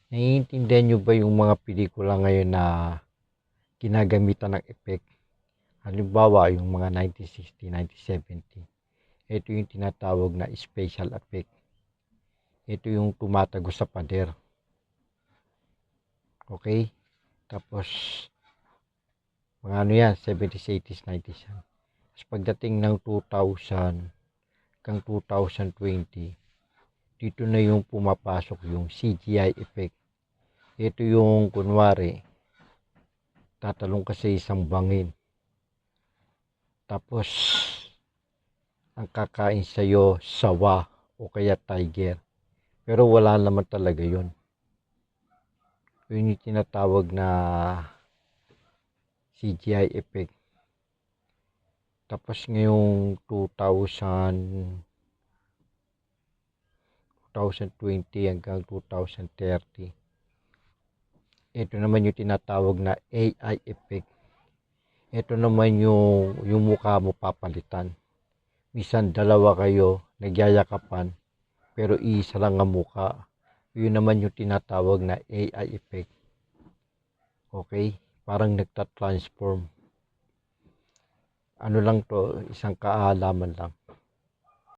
Naiintindihan nyo ba yung mga pelikula ngayon na ginagamitan ng effect? Halimbawa, yung mga 1960, 1970. Ito yung tinatawag na special effect. Ito yung tumatago sa pader. Okay? Tapos, mga ano yan, 70s, 80s, 90s yan. Tapos pagdating ng 2000 hanggang 2020, dito na yung pumapasok yung CGI effect. Ito yung kunwari, tatalong ka sa isang bangin. Tapos, ang kakain sa'yo, sawa o kaya tiger. Pero wala naman talaga yun. Yun yung tinatawag na CGI effect. Tapos ngayong 2020 hanggang 2030, ito naman yung tinatawag na AI effect. Ito naman yung mukha mo papalitan. Minsan dalawa kayo nagyayakapan pero isa lang ang mukha. Yun naman yung tinatawag na AI effect. Okay? Parang nagta-transform. Ano lang to, isang kaalaman lang.